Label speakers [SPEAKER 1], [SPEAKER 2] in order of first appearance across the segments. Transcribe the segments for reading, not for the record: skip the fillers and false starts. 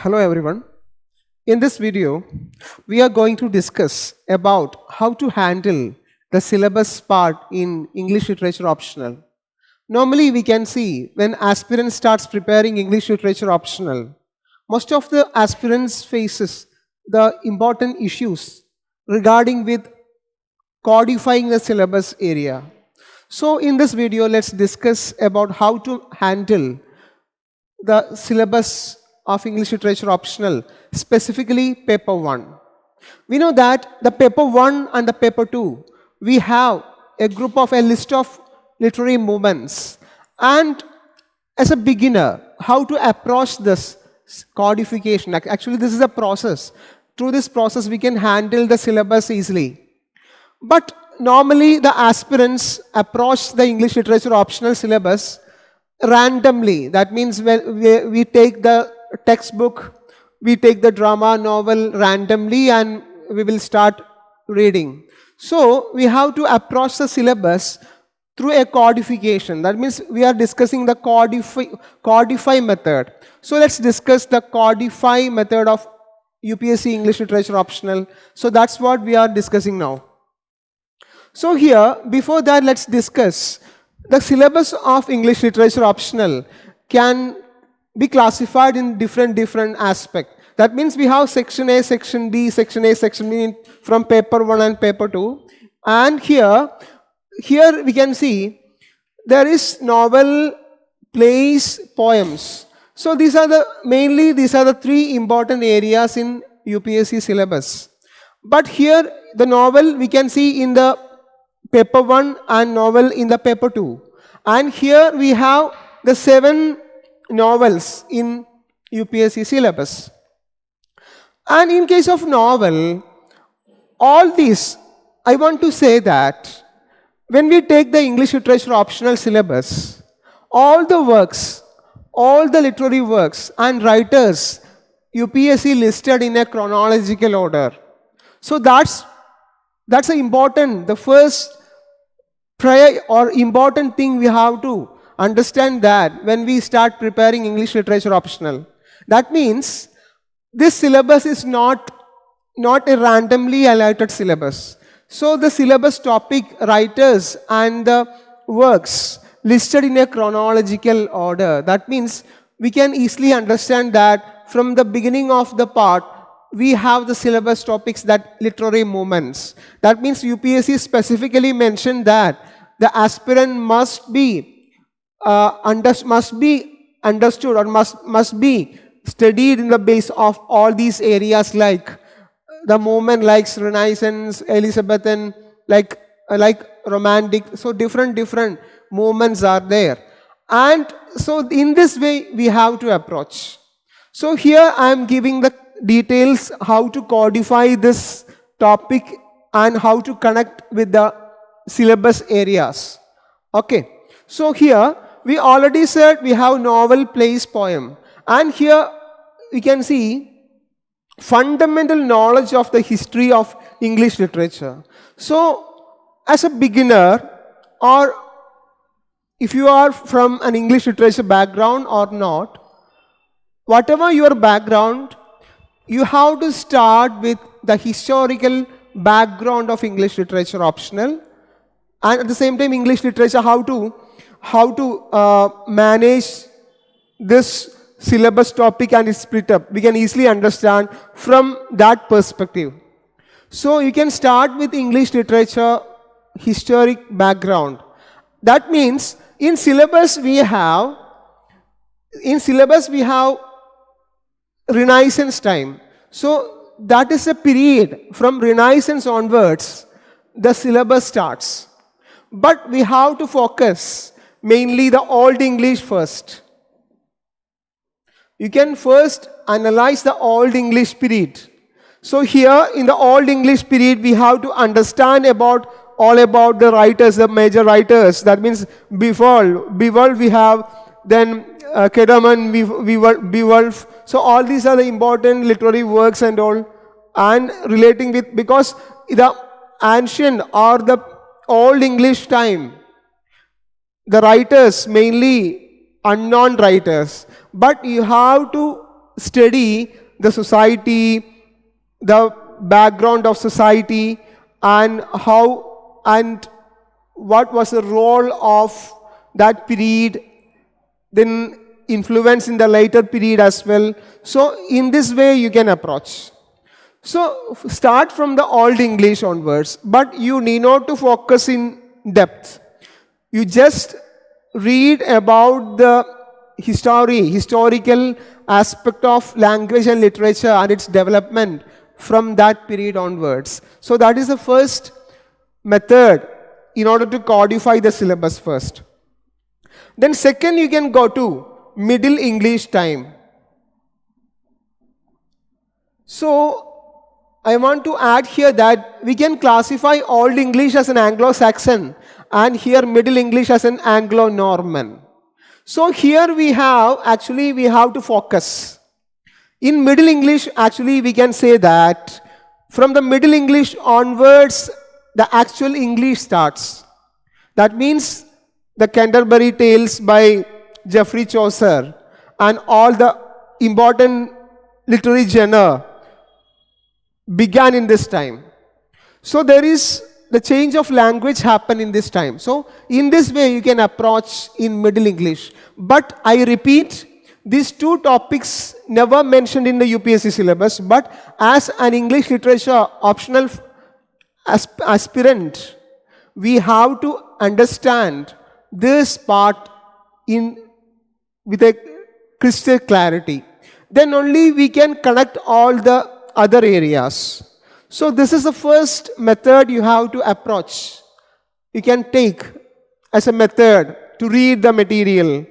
[SPEAKER 1] Hello everyone. In this video, we are going to discuss about how to handle the syllabus part in English Literature Optional. Normally, we can see when aspirant starts preparing English Literature Optional, most of the aspirants faces the important issues regarding with codifying the syllabus area. So in this video, let's discuss about how to handle the syllabus of English Literature Optional, specifically paper 1. We know that the paper 1 and the paper 2, we have a list of literary movements. And as a beginner, how to approach this codification. Actually, this is a process. Through this process, we can handle the syllabus easily. But normally, the aspirants approach the English Literature Optional syllabus randomly. That means when we take the textbook, we take the drama novel randomly and we will start reading. So we have to approach the syllabus through a codification. That means we are discussing the codify method. So let's discuss the codify method of UPSC English Literature Optional. So that's what we are discussing now. So here, before that, let's discuss the syllabus of English Literature Optional can be classified in different aspects. That means we have section A, section B, section A, section B from paper 1 and paper 2. And here we can see there is novel, plays, poems. So these are the three important areas in UPSC syllabus. But here the novel we can see in the paper 1 and novel in the paper 2. And here we have the 7 novels in UPSC syllabus. And in case of novel, all these, I want to say that when we take the English Literature Optional syllabus, all the works, all the literary works and writers, UPSC listed in a chronological order. So that's the first prior or important thing we have to understand, that when we start preparing English Literature Optional. That means this syllabus is not a randomly allotted syllabus. So the syllabus topic, writers and the works listed in a chronological order. That means we can easily understand that from the beginning of the part, we have the syllabus topics, that literary movements. That means UPSC specifically mentioned that the aspirant must be understood or must be studied in the base of all these areas, like the movement like Renaissance, Elizabethan, like romantic. So different movements are there. And so in this way we have to approach. So here I am giving the details how to codify this topic and how to connect with the syllabus areas. Okay. So here we already said we have novel, plays, poem. And here we can see fundamental knowledge of the history of English literature. So as a beginner, or if you are from an English literature background or not, whatever your background, you have to start with the historical background of English Literature Optional, and at the same time English literature, how to manage this syllabus topic and its split up. We can easily understand from that perspective. So you can start with English literature historic background. That means in syllabus we have Renaissance time. So that is a period from Renaissance onwards, the syllabus starts. But we have to focus mainly the Old English first. You can first analyze the Old English period. So here in the Old English period, we have to understand all about the writers, the major writers. That means Beowulf we have, then Kedamon, Beowulf. So all these are the important literary works and all, and relating with, because the ancient or the Old English time, the writers mainly unknown writers, but you have to study the society, the background of society, and how and what was the role of that period, then influence in the later period as well. So in this way you can approach. So start from the Old English onwards, but you need not to focus in depth. You just read about the historical aspect of language and literature and its development from that period onwards. So that is the first method in order to codify the syllabus first. Then second, you can go to Middle English time. So I want to add here that we can classify Old English as an Anglo-Saxon and here Middle English as an Anglo-Norman. So here we have to focus. In Middle English, actually we can say that from the Middle English onwards, the actual English starts. That means the Canterbury Tales by Geoffrey Chaucer and all the important literary genre began in this time. So there is the change of language happen in this time. So in this way you can approach in Middle English. But I repeat, these two topics never mentioned in the UPSC syllabus, but as an English literature optional aspirant, we have to understand this part with a crystal clarity. Then only we can connect all the other areas. So this is the first method you have to approach. You can take as a method to read the material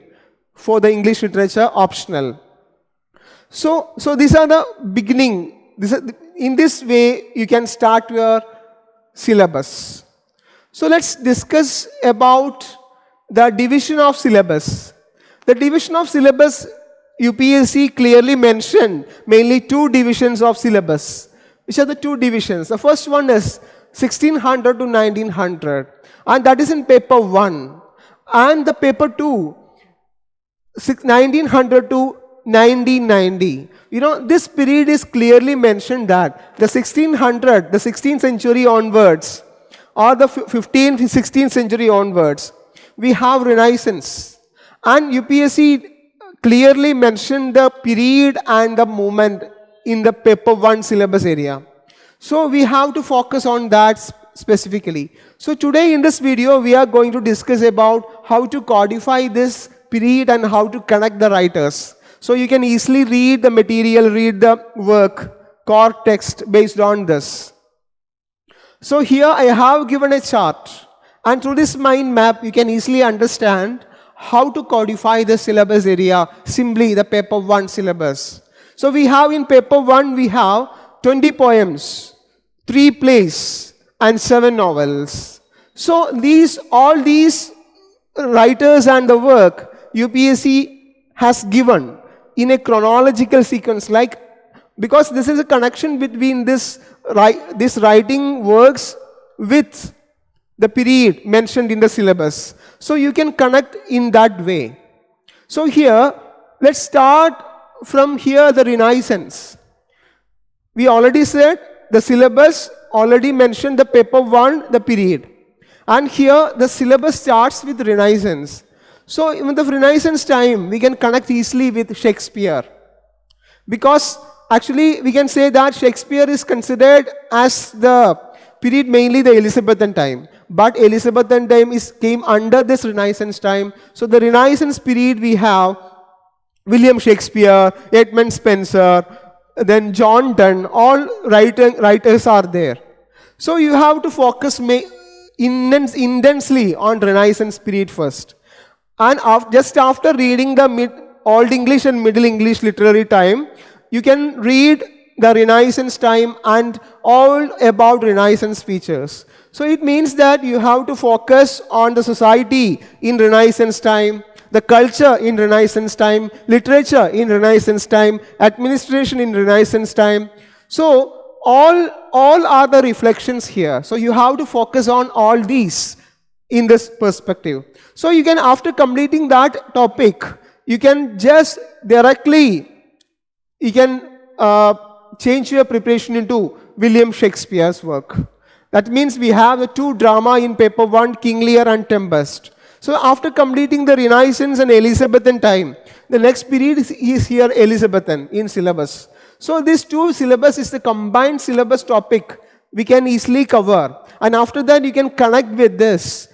[SPEAKER 1] for the English literature optional. So these are the beginning. In this way you can start your syllabus. So let's discuss about the division of syllabus. The division of syllabus, UPSC clearly mentioned mainly two divisions of syllabus. Which are the two divisions? The first one is 1600 to 1900 and that is in paper 1. And the paper 2, 1900 to 1990. You know, this period is clearly mentioned that the 1600, the 16th century onwards or the 15th, 16th century onwards, we have Renaissance. And UPSC clearly mentioned the period and the movement in the paper 1 syllabus area. So we have to focus on that specifically. So today in this video we are going to discuss about how to codify this period and how to connect the writers. So you can easily read the material, read the work, core text based on this. So here I have given a chart and through this mind map you can easily understand how to codify the syllabus area, simply the paper 1 syllabus. So we have in paper 1 we have 20 poems, 3 plays and 7 novels. So all these writers and the work UPSC has given in a chronological sequence, like because this is a connection between this writing works with the period mentioned in the syllabus. So you can connect in that way. So here, let's start from here the Renaissance. We already said the syllabus already mentioned the paper 1, the period. And here the syllabus starts with Renaissance. So in the Renaissance time, we can connect easily with Shakespeare. Because actually we can say that Shakespeare is considered as the period mainly the Elizabethan time. But Elizabethan time came under this Renaissance time. So the Renaissance period we have William Shakespeare, Edmund Spenser, then John Donne, all writers are there. So you have to focus intensely on Renaissance period first. And just after reading the Old English and Middle English literary time, you can read the Renaissance time and all about Renaissance features. So it means that you have to focus on the society in Renaissance time, the culture in Renaissance time, literature in Renaissance time, administration in Renaissance time. So all are the reflections here. So you have to focus on all these in this perspective. So you can, after completing that topic, you can just directly you can change your preparation into William Shakespeare's work. That means we have the two drama in paper 1, King Lear and Tempest. So after completing the Renaissance and Elizabethan time, the next period is here Elizabethan in syllabus. So these two syllabus is the combined syllabus topic we can easily cover. And after that you can connect with this,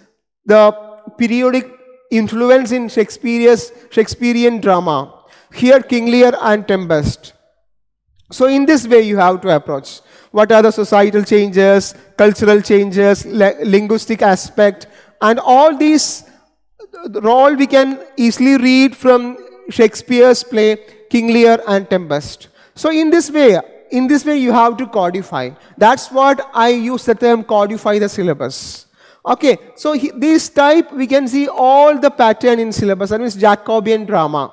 [SPEAKER 1] the periodic influence in Shakespearean drama. Here King Lear and Tempest. So in this way you have to approach. What are the societal changes, cultural changes, linguistic aspect, and all these all we can easily read from Shakespeare's play King Lear and Tempest. So in this way you have to codify. That's what I use the term codify the syllabus. Okay, so this type we can see all the pattern in syllabus, that means Jacobean drama.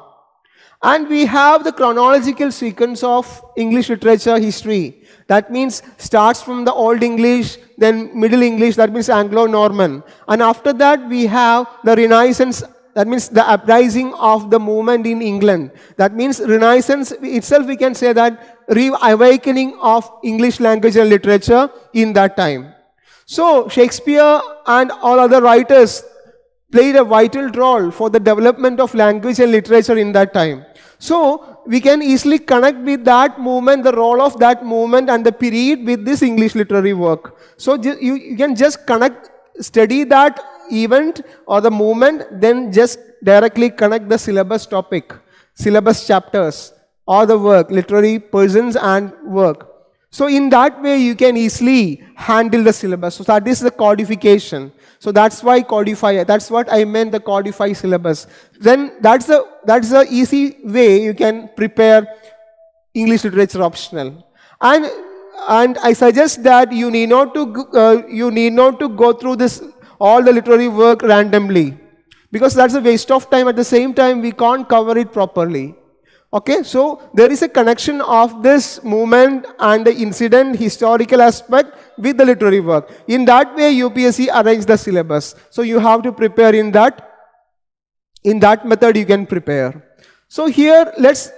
[SPEAKER 1] And we have the chronological sequence of English literature history. That means starts from the Old English, then Middle English, that means Anglo-Norman. And after that we have the Renaissance, that means the uprising of the movement in England. That means Renaissance itself we can say that reawakening of English language and literature in that time. So Shakespeare and all other writers played a vital role for the development of language and literature in that time. So we can easily connect with that movement, the role of that movement and the period with this English literary work. So you can just connect, study that event or the movement, then just directly connect the syllabus topic, syllabus chapters or the work, literary persons and work. So in that way you can easily handle the syllabus. So that is the codification. So that's why codify, that's what I meant the codify syllabus. Then that's the easy way you can prepare English literature optional. And I suggest that you need not to go through this all the literary work randomly, because that's a waste of time. At the same time we can't cover it properly. Okay, so there is a connection of this movement and the incident, historical aspect with the literary work. In that way, UPSC arranges the syllabus. So you have to prepare in that method you can prepare. So here, let's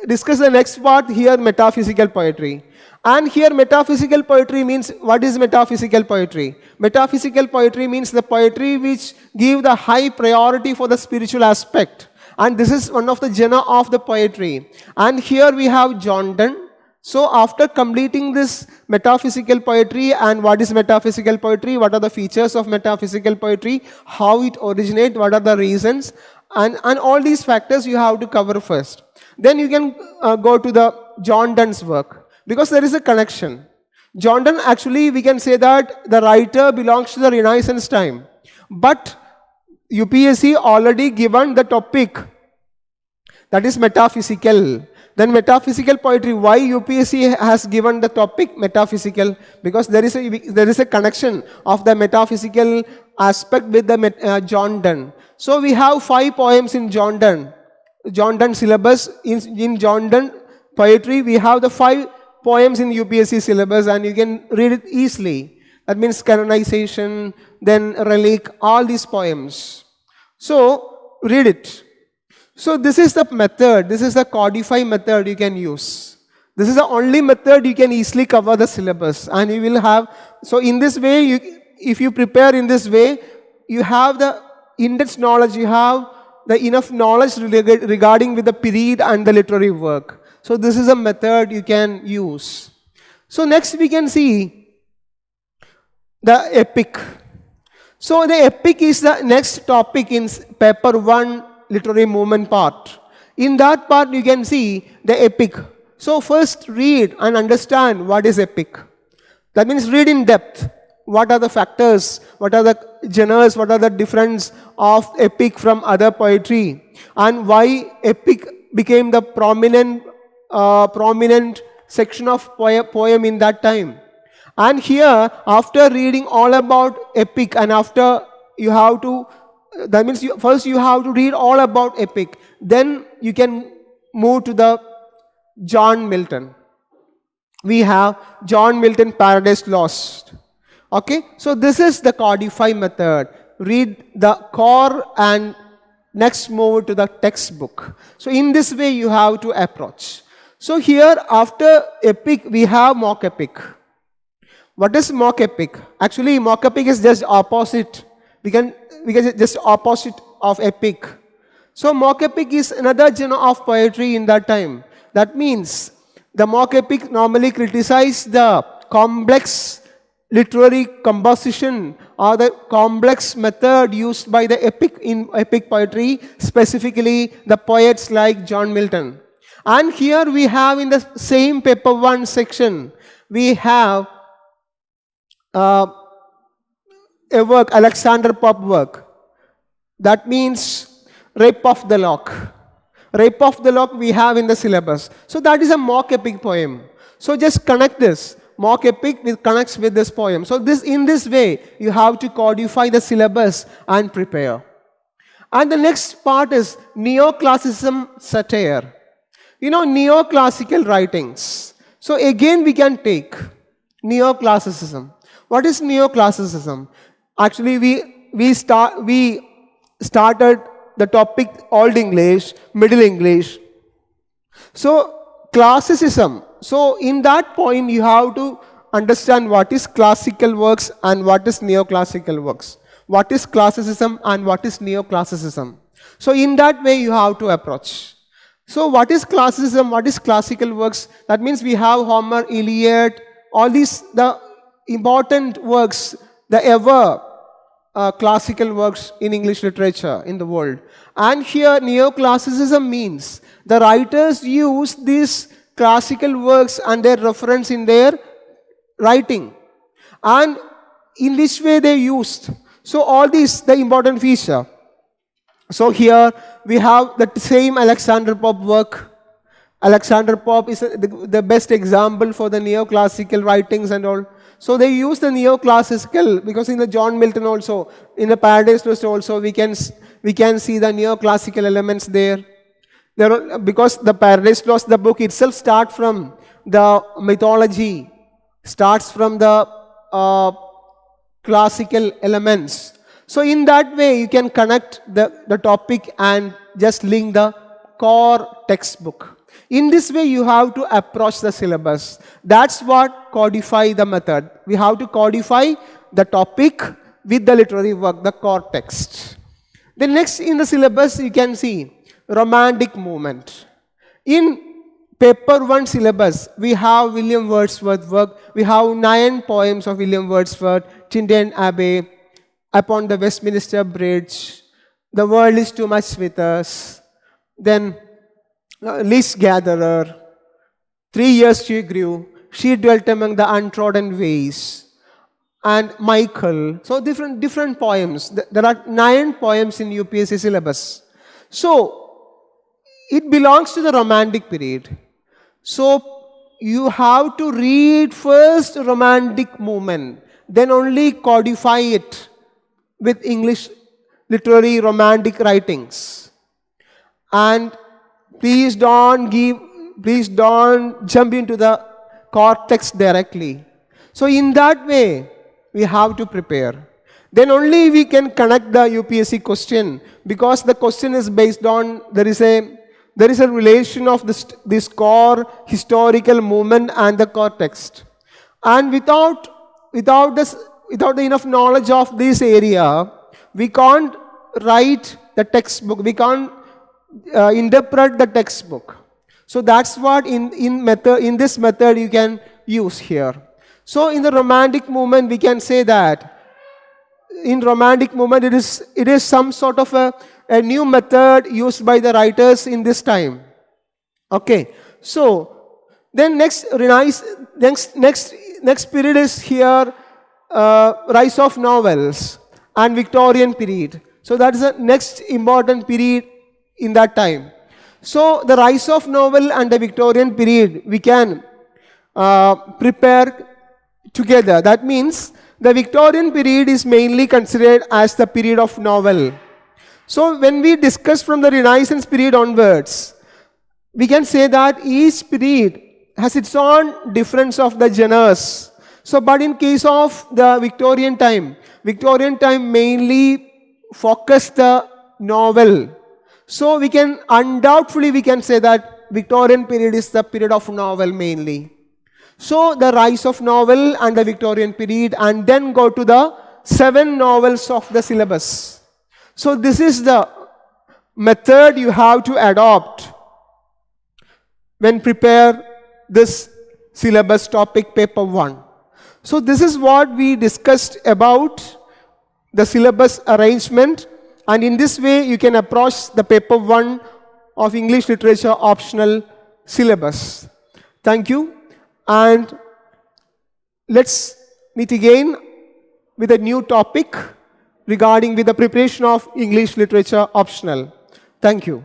[SPEAKER 1] discuss the next part here, metaphysical poetry. And here metaphysical poetry means, what is metaphysical poetry? Metaphysical poetry means the poetry which give the high priority for the spiritual aspect. And this is one of the genre of the poetry. And here we have John Donne. So after completing this metaphysical poetry, and what is metaphysical poetry, what are the features of metaphysical poetry, how it originates, what are the reasons, and all these factors you have to cover first. Then you can go to the John Donne's work, because there is a connection. John Donne, actually we can say that the writer belongs to the Renaissance time. But UPSC already given the topic, that is metaphysical. Then metaphysical poetry, why UPSC has given the topic metaphysical? Because there is a connection of the metaphysical aspect with the John Donne. So we have 5 poems in John Donne syllabus. In John Donne poetry we have the 5 poems in UPSC syllabus, and you can read it easily. That means canonization, then relic, all these poems. So read it. So this is the method, this is the codify method you can use. This is the only method you can easily cover the syllabus, and you will have, so in this way, if you prepare in this way, you have the in-depth knowledge, you have the enough knowledge regarding with the period and the literary work. So this is a method you can use. So next we can see the epic. So the epic is the next topic in paper 1 literary movement part. In that part you can see the epic. So first read and understand what is epic. That means read in depth. What are the factors, what are the genres, what are the difference of epic from other poetry, and why epic became the prominent section of poem in that time. And here, after reading all about epic, and after you have to, that means first you have to read all about epic, then you can move to the John Milton. We have John Milton, Paradise Lost. Okay, so this is the codify method. Read the core and next move to the textbook. So in this way you have to approach. So here after epic we have mock epic. What is mock epic? Actually mock epic is just opposite. We can just opposite of epic. So mock epic is another genre of poetry in that time. That means the mock epic normally criticize the complex literary composition or the complex method used by the epic in epic poetry, specifically the poets like John Milton. And here we have in the same paper 1 section, we have a work, Alexander Pope work. That means Rape of the Lock. Rape of the Lock we have in the syllabus. So that is a mock epic poem. So just connect this. Mock epic connects with this poem. So in this way, you have to codify the syllabus and prepare. And the next part is neoclassicism satire. You know, neoclassical writings. So again we can take neoclassicism. What is neoclassicism? Actually we started the topic Old English, Middle English. So classicism. So in that point you have to understand what is classical works and what is neoclassical works. What is classicism and what is neoclassicism. So in that way you have to approach. So what is classicism, what is classical works? That means we have Homer, Iliad, all these the important works, the ever classical works in English literature in the world. And here neoclassicism means the writers use these classical works and their reference in their writing. And in which way they used. So all these the important feature. So here we have the same Alexander Pope work. Alexander Pope is the best example for the neoclassical writings and all. So they use the neoclassical because in the John Milton also, in the Paradise Lost also we can see the neoclassical elements there. Because the Paradise Lost, the book itself starts from the mythology, starts from the classical elements. So in that way you can connect the topic and just link the core textbook. In this way you have to approach the syllabus. That's what codify the method. We have to codify the topic with the literary work, the core text. Then next in the syllabus you can see romantic movement. In paper 1 syllabus we have William Wordsworth work. We have 9 poems of William Wordsworth, Tyndale Abbey, Upon the Westminster Bridge, The World is Too Much with Us, then List Gatherer, 3 years she grew, She dwelt among the untrodden ways, and Michael. So different poems. There are 9 poems in UPSC syllabus. So it belongs to the romantic period. So you have to read first romantic movement, then only codify it with English literary romantic writings. And please don't jump into the core text directly. So in that way, we have to prepare. Then only we can connect the UPSC question, because the question is based on, there is a relation of this core historical movement and the core text. And without the enough knowledge of this area, we can't write the textbook, we can't interpret the textbook. So that's what in this method you can use here. So in the romantic movement we can say that in romantic movement it is some sort of a new method used by the writers in this time. Okay, so then next period is here rise of novels and Victorian period. So that is the next important period in that time. So the rise of novel and the Victorian period we can prepare together. That means the Victorian period is mainly considered as the period of novel. So when we discuss from the Renaissance period onwards, we can say that each period has its own difference of the genres. So but in case of the Victorian time mainly focus the novel. So we can undoubtedly say that Victorian period is the period of novel mainly. So the rise of novel and the Victorian period, and then go to the 7 novels of the syllabus. So this is the method you have to adopt when prepare this syllabus topic paper 1. So this is what we discussed about the syllabus arrangement, and in this way you can approach the paper 1 of English Literature Optional syllabus. Thank you, and let's meet again with a new topic regarding with the preparation of English Literature Optional. Thank you.